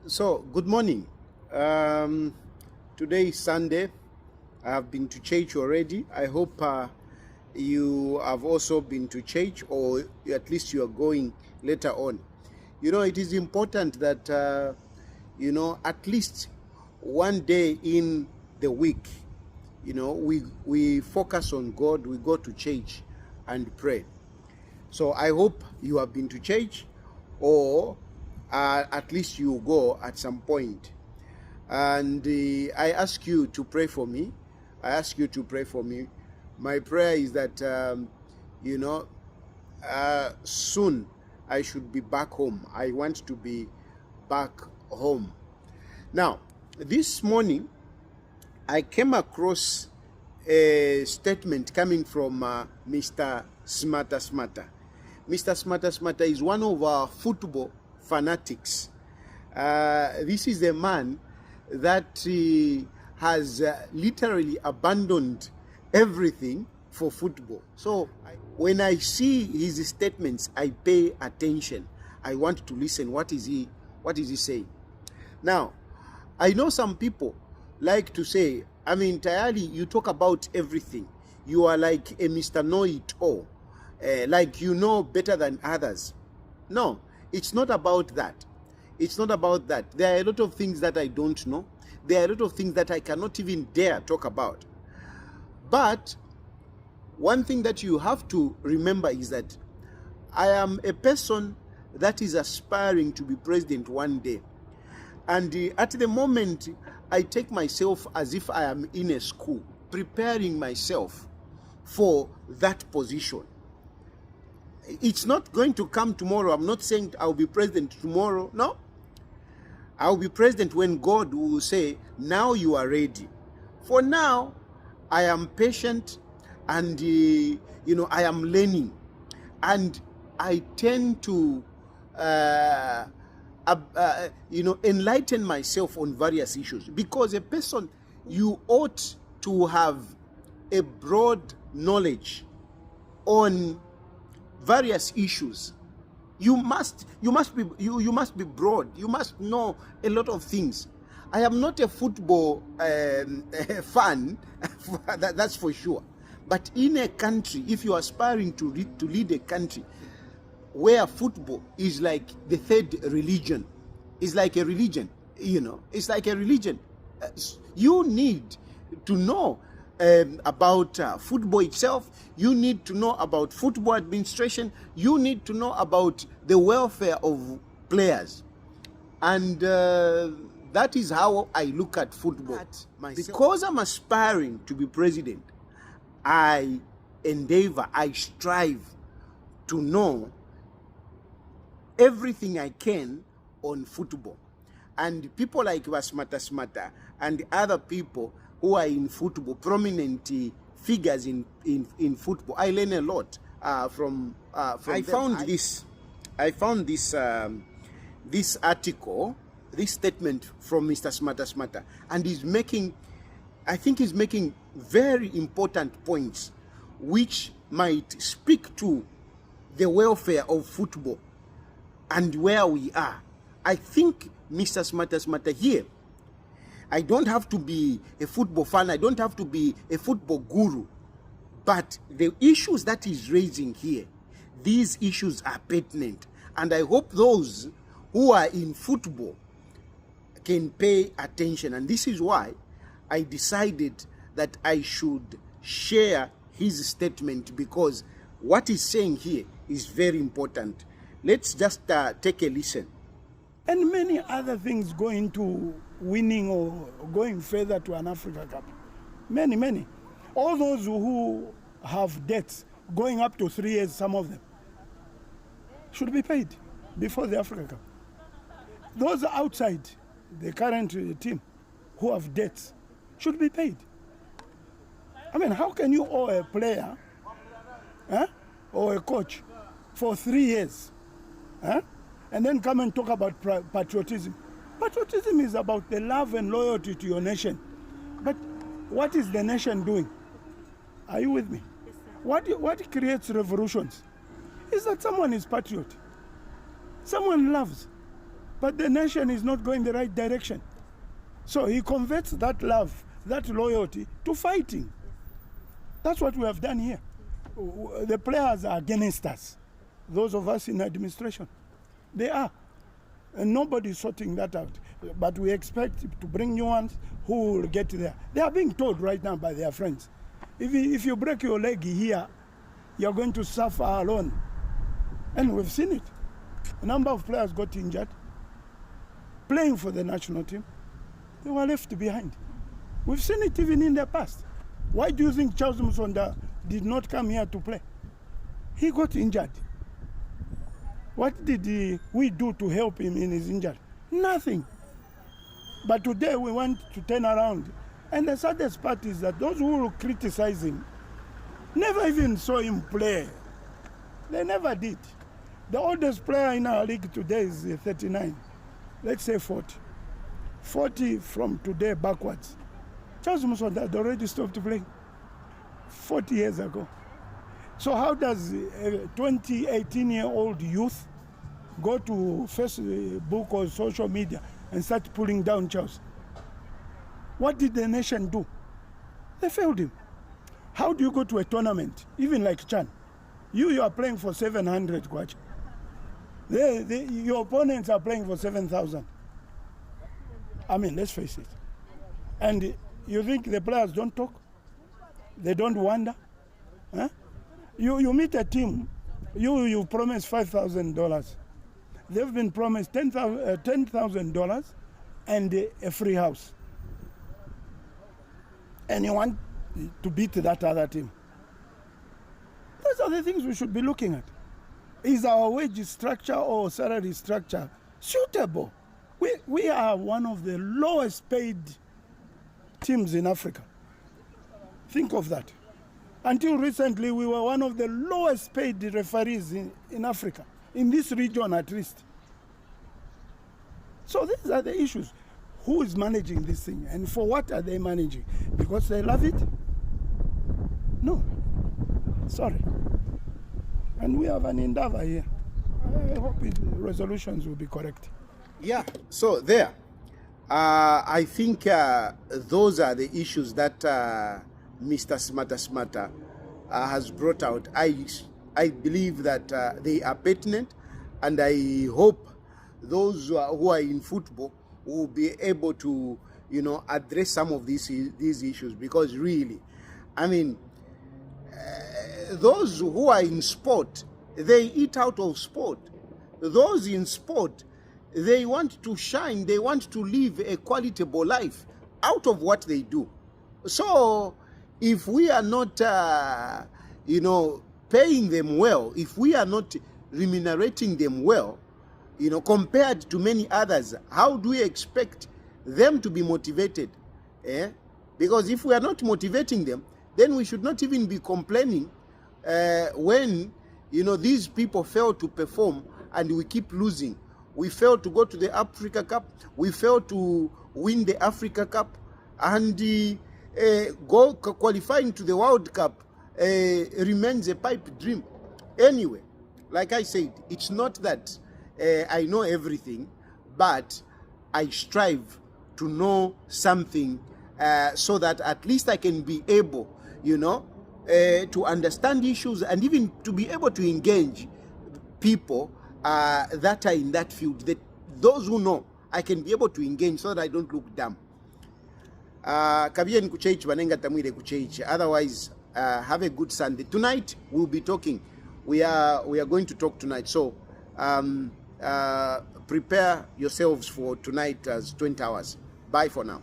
So, good morning. Um, Today is Sunday. I have been to church already. I hope you have also been to church, or at least you are going later on. It is important that, at least one day in the week, we focus on God, we go to church and pray. So I hope you have been to church, or at least you go at some point. And I ask you to pray for me. I ask you to pray for me. My prayer is that, you know, soon I should be back home. I want to be back home. Now, this morning, I came across a statement coming from Mr. Smarter Smarter. Mr. Smarter Smarter is one of our football fanatics. This is a man that has literally abandoned everything for football. So when I see his statements, I pay attention. I want to listen. What is he saying? Now, I know some people like to say, Tayali, you talk about everything. You are like a Mr. Know-it-all, like you know better than others. No, it's not about that. It's not about that. There are a lot of things that I don't know. There are a lot of things that I cannot even dare talk about. But one thing that you have to remember is that I am a person that is aspiring to be president one day. And at the moment, I take myself as if I am in a school, preparing myself for that position. It's not going to come tomorrow. I'm not saying I'll be president tomorrow. No. I'll be president when God will say, now you are ready. For now, I am patient and, I am learning. And I tend to, enlighten myself on various issues. Because a person, you ought to have a broad knowledge on various issues. You must be broad. You must know a lot of things. I am not a football fan, that's for sure. But in a country, if you are aspiring to lead a country where football is like the third religion, it's like a religion, it's like a religion. You need to know about football itself. You need to know about football administration. You need to know about the welfare of players. And that is how I look at football. Because I'm aspiring to be president, I endeavor, I strive to know everything I can on football. And people like Smarter Smarter and other people who are in football, prominent figures in football, I learn a lot from them. I found this article, this statement from Mr. Smarter Smarter, and I think he's making very important points which might speak to the welfare of football and where we are. I think Mr. Smarter Smarter here, I don't have to be a football fan, I don't have to be a football guru, but the issues that he's raising here, these issues are pertinent, and I hope those who are in football can pay attention. And this is why I decided that I should share his statement, because what he's saying here is very important. Let's just take a listen. And many other things go into winning or going further to an Africa Cup. Many. All those who have debts going up to 3 years, some of them, should be paid before the Africa Cup. Those outside the current team who have debts should be paid. How can you owe a player or a coach for 3 years and then come and talk about patriotism? Patriotism is about the love and loyalty to your nation. But what is the nation doing? Are you with me? Yes, sir. What creates revolutions is that someone is patriot. Someone loves. but the nation is not going the right direction. So he converts that love, that loyalty to fighting. That's what we have done here. The players are against us, those of us in administration. They are. And nobody's sorting that out. But we expect to bring new ones who will get there. They are being told right now by their friends, if you break your leg here, you're going to suffer alone. And we've seen it. A number of players got injured, playing for the national team. They were left behind. We've seen it even in the past. Why do you think Charles Musonda did not come here to play? He got injured. What did we do to help him in his injury? Nothing. But today we want to turn around. And the saddest part is that those who will criticize him never even saw him play. They never did. The oldest player in our league today is 39. Let's say 40. 40 from today backwards. Charles Musonda had already stopped playing 40 years ago. So how does a 18-year-old youth go to Facebook or social media and start pulling down Charles? What did the nation do? They failed him. How do you go to a tournament, even like Chan? You are playing for 700, Kwacha. Your opponents are playing for 7,000. I mean, let's face it. And you think the players don't talk? They don't wonder? Huh? You meet a team, you promise $5,000. They've been promised $10,000 and a free house. And you want to beat that other team. Those are the things we should be looking at. Is our wage structure or salary structure suitable? We are one of the lowest paid teams in Africa. Think of that. Until recently, we were one of the lowest paid referees in Africa, in this region at least. So these are the issues. Who is managing this thing? And for what are they managing? Because they love it? No. Sorry. And we have an endeavor here. I hope resolutions will be correct. Yeah, so there. I think those are the issues that Mr. Smarter has brought out. I believe that they are pertinent, and I hope those who are in football will be able to, address some of these issues, because really, I mean, those who are in sport, they eat out of sport. Those in sport, they want to shine, they want to live a qualitable life out of what they do. So if we are not, paying them well, if we are not remunerating them well, compared to many others, how do we expect them to be motivated? Because if we are not motivating them, then we should not even be complaining when, these people fail to perform and we keep losing. We failed to go to the Africa Cup. We failed to win the Africa Cup, and qualifying to the World Cup remains a pipe dream. Anyway, like I said, it's not that I know everything, but I strive to know something so that at least I can be able, to understand issues and even to be able to engage people that are in that field. Those who know, I can be able to engage so that I don't look dumb. Kabieni kucheichi banenga tamwire kucheichi. Otherwise, have a good Sunday. Tonight we'll be talking. We are going to talk tonight. So prepare yourselves for tonight as 20 hours. Bye for now.